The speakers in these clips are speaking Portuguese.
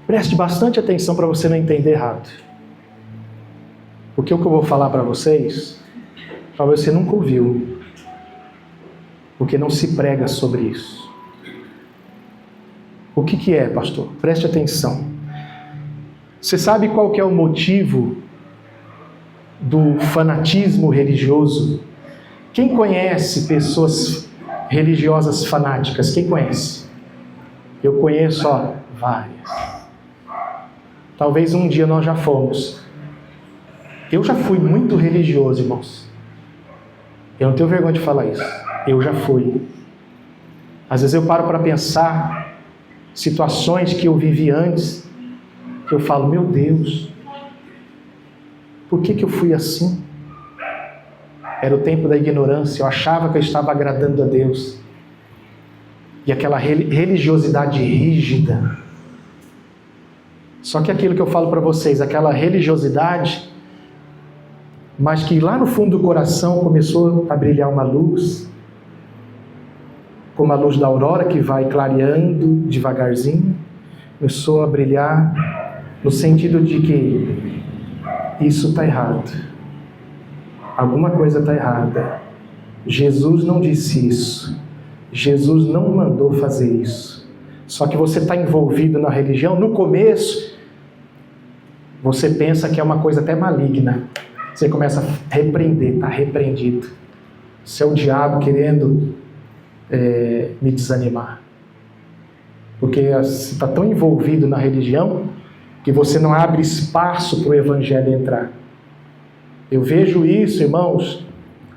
Preste bastante atenção para você não entender errado. Porque o que eu vou falar para vocês, talvez você nunca ouviu. Porque não se prega sobre isso. O que é, pastor? Preste atenção. Você sabe qual que é o motivo do fanatismo religioso? Quem conhece pessoas religiosas fanáticas? Quem conhece? Eu conheço, várias. Talvez um dia nós já fomos. Eu já fui muito religioso, irmãos. Eu não tenho vergonha de falar isso. Eu já fui. Às vezes eu paro para pensar situações que eu vivi antes, que eu falo, meu Deus, por que eu fui assim? Era o tempo da ignorância, eu achava que eu estava agradando a Deus. E aquela religiosidade rígida. Só que aquilo que eu falo para vocês, aquela religiosidade, mas que lá no fundo do coração começou a brilhar uma luz, como a luz da aurora que vai clareando devagarzinho, começou a brilhar no sentido de que isso está errado. Alguma coisa está errada. Jesus não disse isso. Jesus não mandou fazer isso. Só que você está envolvido na religião, no começo, você pensa que é uma coisa até maligna. Você começa a repreender, está repreendido. Isso é o diabo querendo me desanimar. Porque você está tão envolvido na religião que você não abre espaço para o evangelho entrar. Eu vejo isso, irmãos,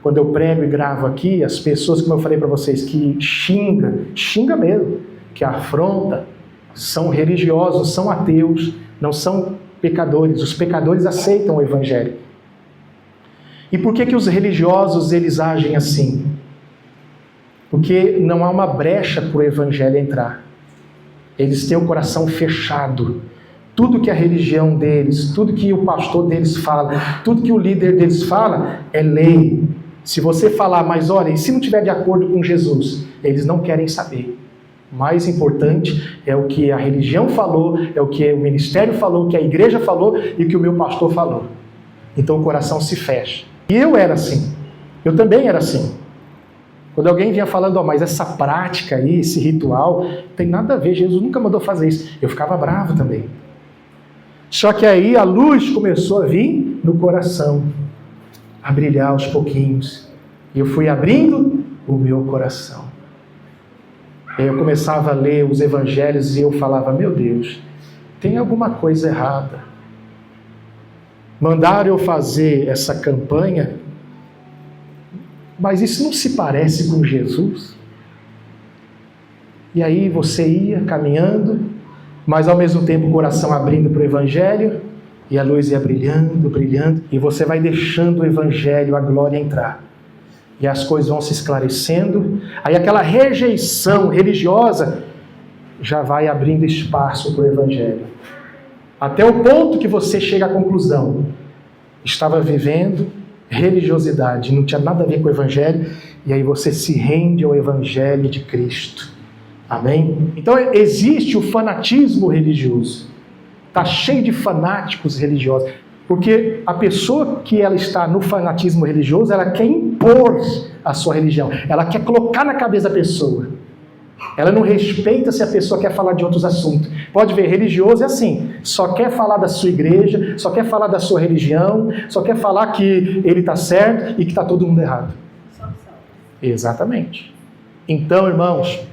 quando eu prego e gravo aqui, as pessoas, como eu falei para vocês, que xinga mesmo, que afronta, são religiosos, são ateus, não são pecadores. Os pecadores aceitam o evangelho. E por que os religiosos eles agem assim? Porque não há uma brecha para o evangelho entrar. Eles têm o coração fechado. Tudo que a religião deles, tudo que o pastor deles fala, tudo que o líder deles fala, é lei. Se você falar, mas olha, e se não estiver de acordo com Jesus? Eles não querem saber. O mais importante é o que a religião falou, é o que o ministério falou, o que a igreja falou e o que o meu pastor falou. Então o coração se fecha. E eu era assim. Eu também era assim. Quando alguém vinha falando, mas essa prática aí, esse ritual, não tem nada a ver, Jesus nunca mandou fazer isso. Eu ficava bravo também. Só que aí a luz começou a vir no coração, a brilhar aos pouquinhos. E eu fui abrindo o meu coração. Eu começava a ler os evangelhos e eu falava, meu Deus, tem alguma coisa errada. Mandaram eu fazer essa campanha, mas isso não se parece com Jesus? E aí você ia caminhando, mas ao mesmo tempo o coração abrindo para o evangelho, e a luz ia brilhando, brilhando, e você vai deixando o evangelho, a glória entrar. E as coisas vão se esclarecendo, aí aquela rejeição religiosa já vai abrindo espaço para o evangelho. Até o ponto que você chega à conclusão, estava vivendo religiosidade, não tinha nada a ver com o evangelho, e aí você se rende ao evangelho de Cristo. Amém? Então existe o fanatismo religioso. Está cheio de fanáticos religiosos. Porque a pessoa que ela está no fanatismo religioso, ela quer impor a sua religião. Ela quer colocar na cabeça da pessoa. Ela não respeita se a pessoa quer falar de outros assuntos. Pode ver, religioso é assim. Só quer falar da sua igreja, só quer falar da sua religião, só quer falar que ele está certo e que está todo mundo errado. Exatamente. Então, irmãos,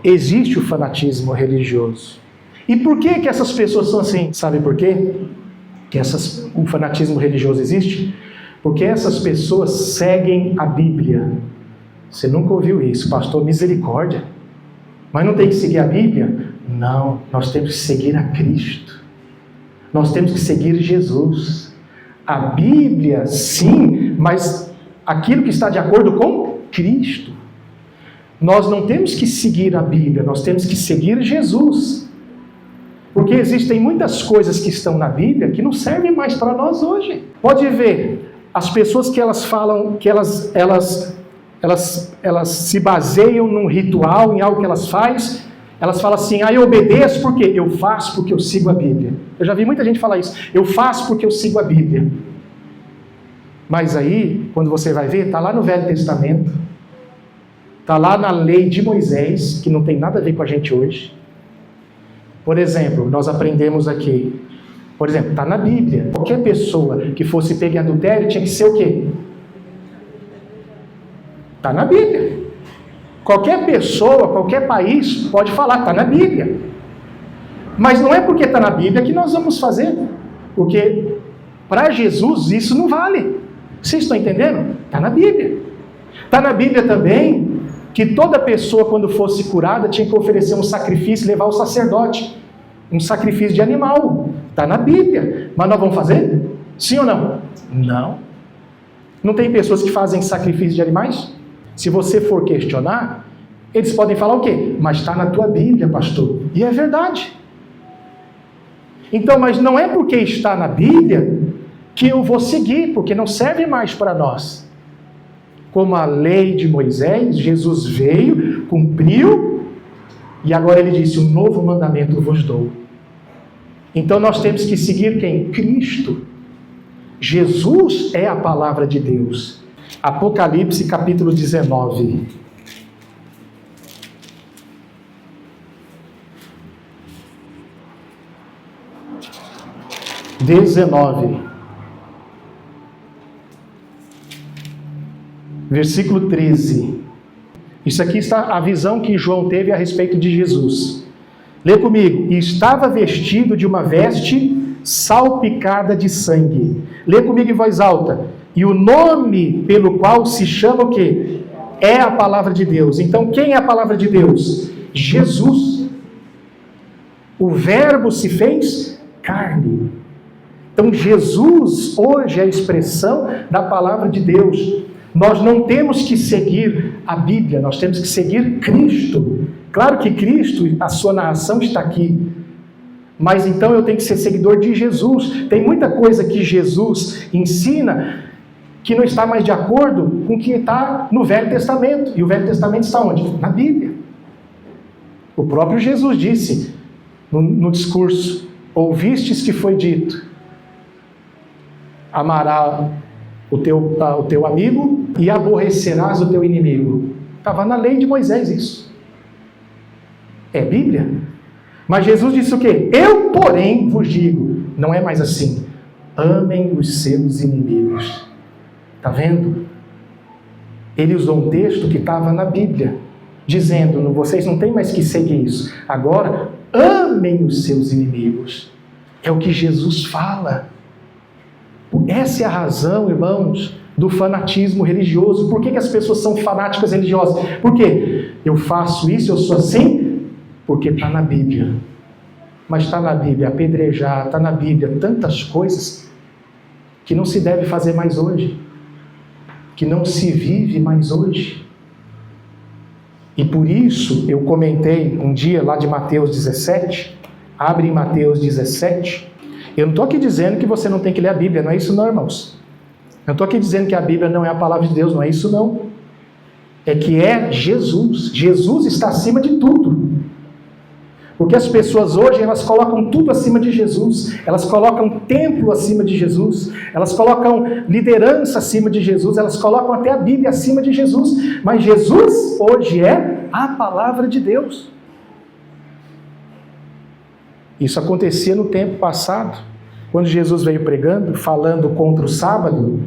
existe o fanatismo religioso. E por que essas pessoas são assim? Sabe por quê? Que o fanatismo religioso existe? Porque essas pessoas seguem a Bíblia. Você nunca ouviu isso, pastor? Misericórdia. Mas não tem que seguir a Bíblia? Não, nós temos que seguir a Cristo. Nós temos que seguir Jesus. A Bíblia, sim, mas aquilo que está de acordo com Cristo. Nós não temos que seguir a Bíblia, nós temos que seguir Jesus. Porque existem muitas coisas que estão na Bíblia que não servem mais para nós hoje. Pode ver, as pessoas que elas falam, que elas se baseiam num ritual, em algo que elas fazem, Elas falam assim, eu obedeço por quê? Eu faço porque eu sigo a Bíblia. Eu já vi muita gente falar isso. Eu faço porque eu sigo a Bíblia. Mas aí, quando você vai ver, está lá no Velho Testamento, está lá na lei de Moisés, que não tem nada a ver com a gente hoje. Por exemplo, nós aprendemos aqui, por exemplo, está na Bíblia, qualquer pessoa que fosse pega em adultério tinha que ser o quê? Está na Bíblia. Qualquer pessoa, qualquer país pode falar, está na Bíblia. Mas não é porque está na Bíblia que nós vamos fazer. Porque para Jesus isso não vale. Vocês estão entendendo? Está na Bíblia. Está na Bíblia também que toda pessoa, quando fosse curada, tinha que oferecer um sacrifício e levar ao sacerdote. Um sacrifício de animal. Está na Bíblia. Mas nós vamos fazer? Sim ou não? Não. Não tem pessoas que fazem sacrifício de animais? Se você for questionar, eles podem falar o quê? Mas está na tua Bíblia, pastor. E é verdade. Então, mas não é porque está na Bíblia que eu vou seguir, porque não serve mais para nós. Como a lei de Moisés, Jesus veio, cumpriu, e agora ele disse, um novo mandamento vos dou. Então nós temos que seguir quem? Cristo. Jesus é a palavra de Deus. Apocalipse capítulo 19. Versículo 13. Isso aqui está a visão que João teve a respeito de Jesus. Lê comigo. E estava vestido de uma veste salpicada de sangue. Lê comigo em voz alta. E o nome pelo qual se chama o quê? É a palavra de Deus. Então quem é a palavra de Deus? Jesus. O verbo se fez carne. Então Jesus hoje é a expressão da palavra de Deus. Nós não temos que seguir a Bíblia, nós temos que seguir Cristo. Claro que Cristo, a sua narração está aqui. Mas então eu tenho que ser seguidor de Jesus. Tem muita coisa que Jesus ensina que não está mais de acordo com o que está no Velho Testamento. E o Velho Testamento está onde? Na Bíblia. O próprio Jesus disse no discurso, ouvistes que foi dito, amarás o teu amigo e aborrecerás o teu inimigo. Estava na lei de Moisés isso. É Bíblia. Mas Jesus disse o quê? Eu, porém, vos digo, não é mais assim. Amem os seus inimigos. Está vendo? Ele usou um texto que estava na Bíblia, dizendo, vocês não têm mais que seguir isso. Agora, amem os seus inimigos. É o que Jesus fala. Essa é a razão, irmãos, do fanatismo religioso. Por que as pessoas são fanáticas religiosas? Por quê? Eu faço isso, eu sou assim, porque está na Bíblia. Mas está na Bíblia apedrejar, está na Bíblia tantas coisas que não se deve fazer mais hoje, que não se vive mais hoje. E por isso eu comentei um dia lá de Mateus 17, abre em Mateus 17, eu não estou aqui dizendo que você não tem que ler a Bíblia, não é isso não, irmãos. Eu não estou aqui dizendo que a Bíblia não é a palavra de Deus, não é isso não. É que é Jesus. Jesus está acima de tudo. Porque as pessoas hoje, elas colocam tudo acima de Jesus. Elas colocam templo acima de Jesus. Elas colocam liderança acima de Jesus. Elas colocam até a Bíblia acima de Jesus. Mas Jesus hoje é a palavra de Deus. Isso acontecia no tempo passado, quando Jesus veio pregando, falando contra o sábado.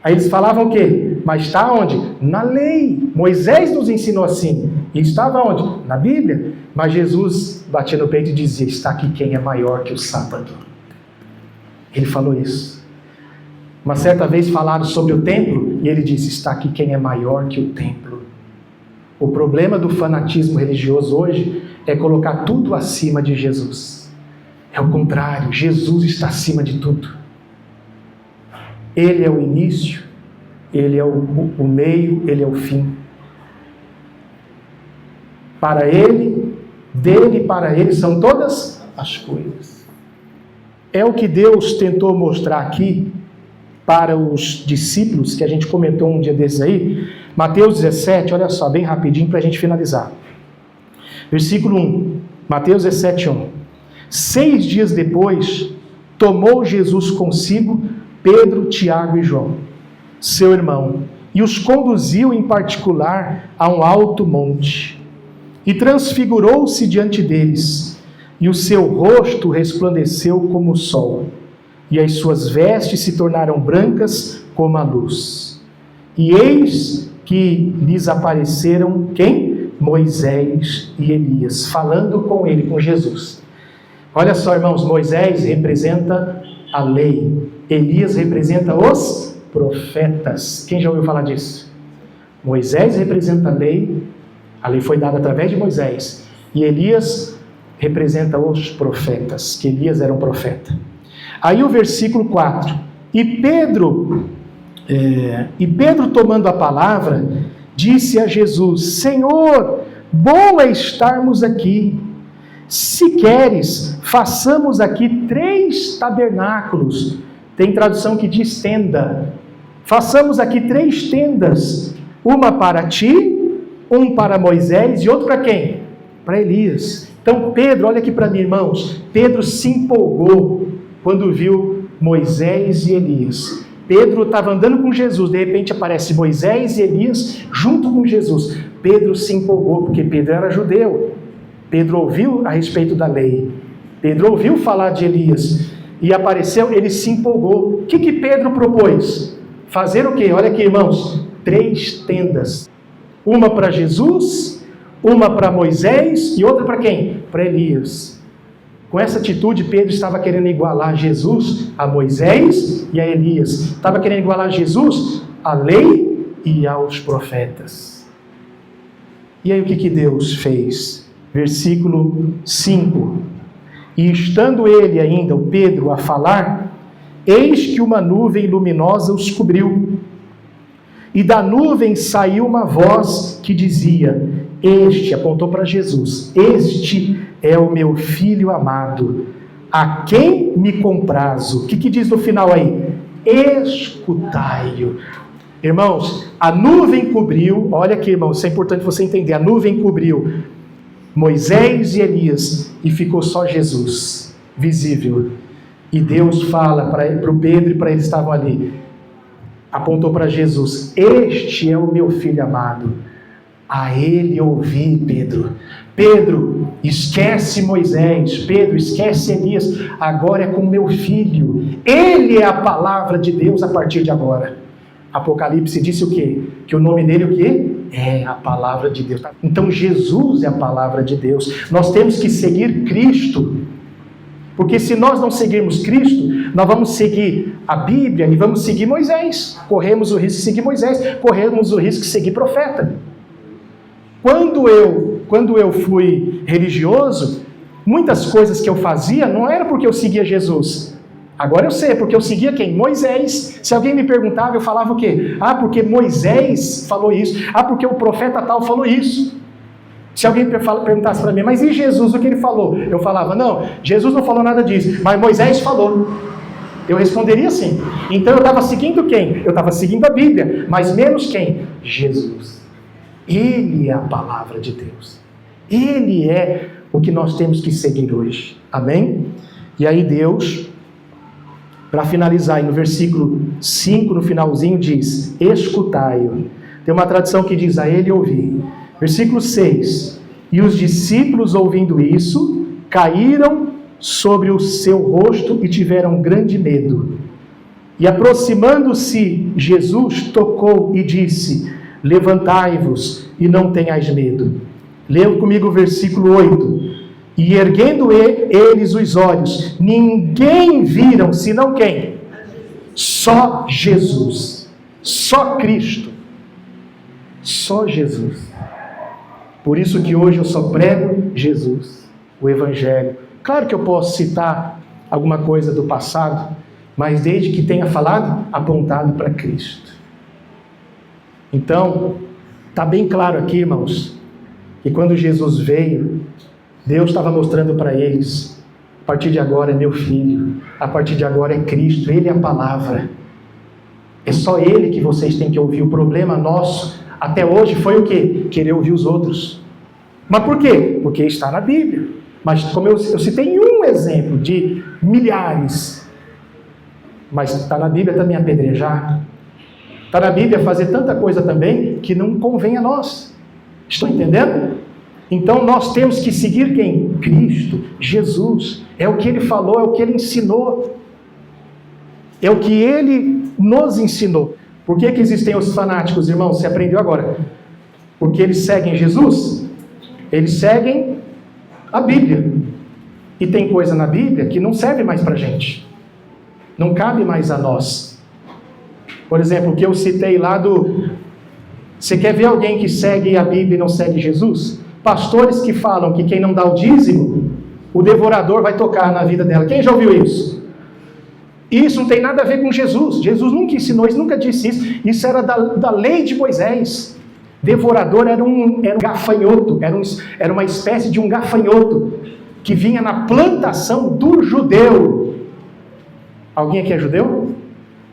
Aí eles falavam o quê? Mas está onde? Na lei. Moisés nos ensinou assim. E estava onde? Na Bíblia. Mas Jesus batia no peito e dizia, está aqui quem é maior que o sábado. Ele falou isso. Uma certa vez falaram sobre o templo, e ele disse, está aqui quem é maior que o templo. O problema do fanatismo religioso hoje é colocar tudo acima de Jesus. É o contrário, Jesus está acima de tudo. Ele é o início, Ele é o meio, Ele é o fim. Para Ele, dele e para Ele são todas as coisas. É o que Deus tentou mostrar aqui para os discípulos, que a gente comentou um dia desses aí. Mateus 17, olha só, bem rapidinho para a gente finalizar. Versículo 1, Mateus 17, 1. 6 dias depois, tomou Jesus consigo Pedro, Tiago e João, seu irmão, e os conduziu em particular a um alto monte, e transfigurou-se diante deles, e o seu rosto resplandeceu como o sol, e as suas vestes se tornaram brancas como a luz. E eis que lhes apareceram quem? Moisés e Elias, falando com ele, com Jesus. Olha só, irmãos, Moisés representa a lei, Elias representa os profetas. Quem já ouviu falar disso? Moisés representa a lei foi dada através de Moisés, e Elias representa os profetas, que Elias era um profeta. Aí o versículo 4, e Pedro tomando a palavra, disse a Jesus: Senhor, bom é estarmos aqui. Se queres, façamos aqui 3 tabernáculos. Tem tradução que diz tenda. Façamos aqui 3 tendas. Uma para ti, um para Moisés e outro para quem? Para Elias. Então Pedro, olha aqui para mim, irmãos. Pedro se empolgou quando viu Moisés e Elias. Pedro estava andando com Jesus, de repente aparece Moisés e Elias junto com Jesus. Pedro se empolgou, porque Pedro era judeu. Pedro ouviu a respeito da lei. Pedro ouviu falar de Elias. E apareceu, ele se empolgou. O que Pedro propôs? Fazer o quê? Olha aqui, irmãos. 3 tendas. Uma para Jesus, uma para Moisés e outra para quem? Para Elias. Com essa atitude, Pedro estava querendo igualar Jesus a Moisés e a Elias. Estava querendo igualar Jesus à lei e aos profetas. E aí o que Deus fez? Versículo 5. E estando ele ainda, o Pedro, a falar, eis que uma nuvem luminosa os cobriu. E da nuvem saiu uma voz que dizia: Este, apontou para Jesus, este é o meu filho amado, a quem me comprazo. O que diz no final aí? Escutai-o. Irmãos, a nuvem cobriu, olha aqui, irmãos, isso é importante você entender, a nuvem cobriu Moisés e Elias, e ficou só Jesus, visível. E Deus fala para o Pedro e para eles que estavam ali, apontou para Jesus: Este é o meu filho amado, a ele ouvi. Pedro, esquece Moisés, Pedro, esquece Elias, agora é com meu filho, ele é a palavra de Deus a partir de agora. Apocalipse disse o quê? Que o nome dele o quê? É a palavra de Deus. Então Jesus é a palavra de Deus. Nós temos que seguir Cristo, porque se nós não seguirmos Cristo, nós vamos seguir a Bíblia e vamos seguir Moisés. Corremos o risco de seguir Moisés, corremos o risco de seguir profeta. Quando eu fui religioso, muitas coisas que eu fazia não era porque eu seguia Jesus. Agora eu sei, porque eu seguia quem? Moisés. Se alguém me perguntava, eu falava o quê? Ah, porque Moisés falou isso. Ah, porque o profeta tal falou isso. Se alguém perguntasse para mim, mas e Jesus, o que ele falou? Eu falava, não, Jesus não falou nada disso, mas Moisés falou. Eu responderia assim. Então eu estava seguindo quem? Eu estava seguindo a Bíblia, mas menos quem? Jesus. Ele é a palavra de Deus. Ele é o que nós temos que seguir hoje. Amém? E aí Deus, para finalizar, aí no versículo 5, no finalzinho, diz: escutai-o. Tem uma tradução que diz: a ele ouvi. Versículo 6. E os discípulos, ouvindo isso, caíram sobre o seu rosto e tiveram grande medo. E aproximando-se, Jesus tocou e disse: levantai-vos e não tenhais medo. Leiam comigo o versículo 8. E erguendo eles os olhos, ninguém viram, senão quem? Só Jesus. Só Cristo. Só Jesus. Por isso que hoje eu só prego Jesus, o Evangelho. Claro que eu posso citar alguma coisa do passado, mas desde que tenha falado, apontado para Cristo. Então, está bem claro aqui, irmãos, que quando Jesus veio, Deus estava mostrando para eles: a partir de agora é meu filho, a partir de agora é Cristo, Ele é a palavra. É só Ele que vocês têm que ouvir. O problema nosso até hoje foi o quê? Querer ouvir os outros. Mas por quê? Porque está na Bíblia. Mas como eu citei um exemplo de milhares, mas está na Bíblia também apedrejar. Está na Bíblia fazer tanta coisa também que não convém a nós. Estão entendendo? Então nós temos que seguir quem? Cristo, Jesus. É o que Ele falou, é o que Ele ensinou. É o que Ele nos ensinou. Por que existem os fanáticos, irmãos? Você aprendeu agora. Porque eles seguem Jesus? Eles seguem a Bíblia. E tem coisa na Bíblia que não serve mais para a gente. Não cabe mais a nós. Por exemplo, o que eu citei lá do... Você quer ver alguém que segue a Bíblia e não segue Jesus? Pastores que falam que quem não dá o dízimo, o devorador vai tocar na vida dela. Quem já ouviu isso? Isso não tem nada a ver com Jesus. Jesus nunca ensinou isso, nunca disse isso. Isso era da lei de Moisés. Devorador era um gafanhoto, era uma espécie de um gafanhoto que vinha na plantação do judeu. Alguém aqui é judeu?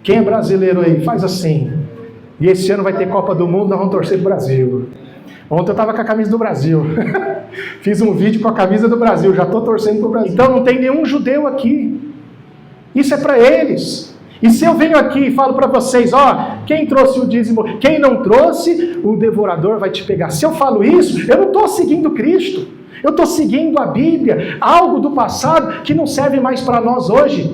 Quem é brasileiro aí? Faz assim. E esse ano vai ter Copa do Mundo, nós vamos torcer pro Brasil. Ontem eu estava com a camisa do Brasil. Fiz um vídeo com a camisa do Brasil, já estou torcendo pro Brasil. Então não tem nenhum judeu aqui. Isso é para eles. E se eu venho aqui e falo para vocês, quem trouxe o dízimo, quem não trouxe, o devorador vai te pegar. Se eu falo isso, eu não estou seguindo Cristo. Eu estou seguindo a Bíblia, algo do passado que não serve mais para nós hoje.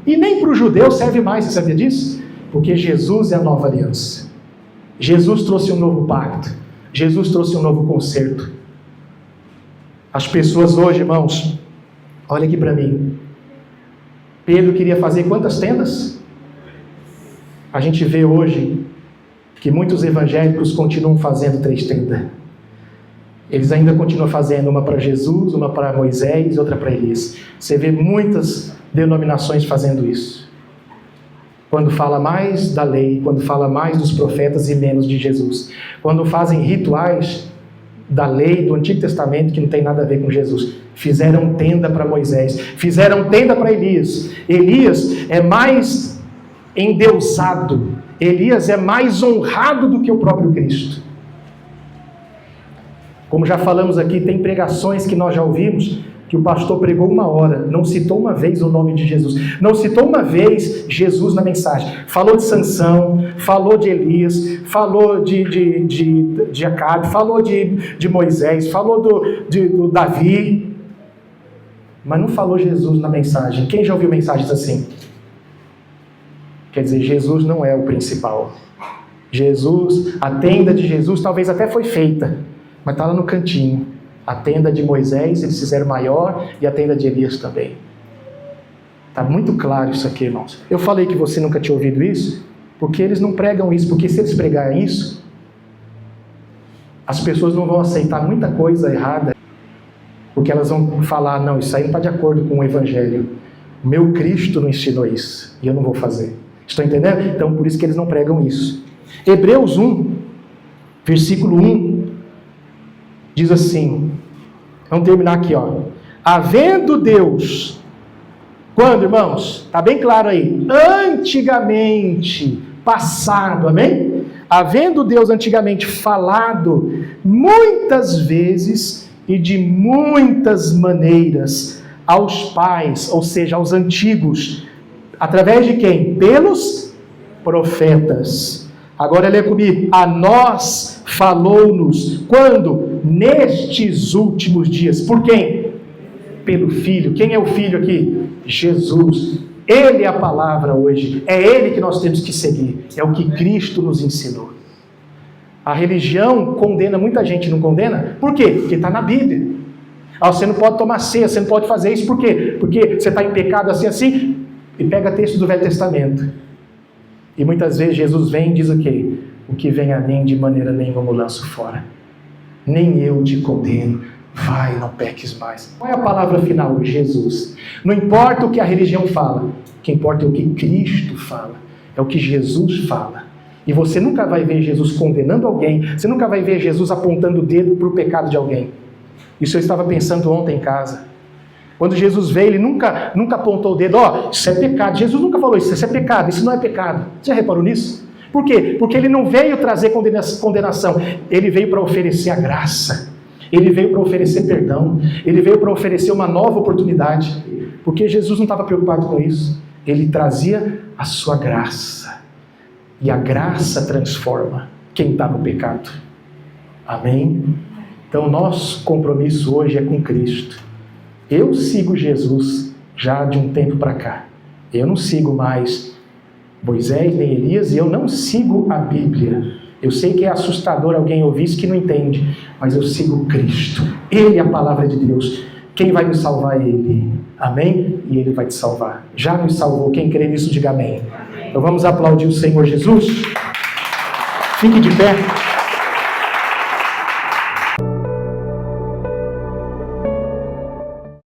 E nem para o judeu serve mais, você sabia disso? Porque Jesus é a nova aliança. Jesus trouxe um novo pacto. Jesus trouxe um novo concerto. As pessoas hoje, irmãos, olha aqui para mim. Pedro queria fazer quantas tendas? A gente vê hoje que muitos evangélicos continuam fazendo 3 tendas. Eles ainda continuam fazendo uma para Jesus, uma para Moisés e outra para Elias. Você vê muitas denominações fazendo isso. Quando fala mais da lei, quando fala mais dos profetas e menos de Jesus. Quando fazem rituais da lei, do Antigo Testamento, que não tem nada a ver com Jesus. Fizeram tenda para Moisés, fizeram tenda para Elias. Elias é mais endeusado, Elias é mais honrado do que o próprio Cristo. Como já falamos aqui, tem pregações que nós já ouvimos, que o pastor pregou 1 hora, não citou uma vez o nome de Jesus, não citou uma vez Jesus na mensagem, falou de Sansão, falou de Elias, falou de Acabe, falou de Moisés, falou do Davi, mas não falou Jesus na mensagem. Quem já ouviu mensagens assim? Quer dizer, Jesus não é o principal. Jesus, a tenda de Jesus talvez até foi feita, mas está lá no cantinho. A tenda de Moisés eles fizeram maior e a tenda de Elias também. Está muito claro isso aqui, irmãos. Eu falei que você nunca tinha ouvido isso, porque eles não pregam isso, porque se eles pregarem isso, as pessoas não vão aceitar muita coisa errada, porque elas vão falar, não, isso aí não está de acordo com o Evangelho. O meu Cristo não ensinou isso, e eu não vou fazer. Estão entendendo? Então, por isso que eles não pregam isso. Hebreus 1, versículo 1, diz assim, vamos terminar aqui, havendo Deus, quando, irmãos? Está bem claro aí, antigamente, passado, amém? Havendo Deus antigamente falado muitas vezes e de muitas maneiras aos pais, ou seja, aos antigos, através de quem? Pelos profetas. Agora lê comigo, a nós falou-nos, quando? Nestes últimos dias. Por quem? Pelo Filho. Quem é o Filho aqui? Jesus. Ele é a palavra hoje. É Ele que nós temos que seguir. É o que Cristo nos ensinou. A religião condena muita gente, não condena? Por quê? Porque está na Bíblia. Você não pode tomar ceia, você não pode fazer isso. Por quê? Porque você está em pecado assim, e pega texto do Velho Testamento. E muitas vezes Jesus vem e diz o quê? O que vem a mim de maneira nenhuma eu lanço fora. Nem eu te condeno. Vai, não peques mais. Qual é a palavra final? Jesus. Não importa o que a religião fala. O que importa é o que Cristo fala. É o que Jesus fala. E você nunca vai ver Jesus condenando alguém. Você nunca vai ver Jesus apontando o dedo para o pecado de alguém. Isso eu estava pensando ontem em casa. Quando Jesus veio, ele nunca apontou o dedo. Isso é pecado. Jesus nunca falou isso é pecado. Isso não é pecado. Você já reparou nisso? Por quê? Porque ele não veio trazer condenação. Ele veio para oferecer a graça. Ele veio para oferecer perdão. Ele veio para oferecer uma nova oportunidade. Porque Jesus não estava preocupado com isso. Ele trazia a sua graça. E a graça transforma quem está no pecado. Amém? Então, nosso compromisso hoje é com Cristo. Eu sigo Jesus já de um tempo para cá. Eu não sigo mais Moisés nem Elias e eu não sigo a Bíblia. Eu sei que é assustador alguém ouvir isso que não entende, mas eu sigo Cristo. Ele é a palavra de Deus. Quem vai me salvar é Ele. Amém? E Ele vai te salvar. Já nos salvou. Quem crê nisso, diga amém. Então vamos aplaudir o Senhor Jesus. Fique de pé.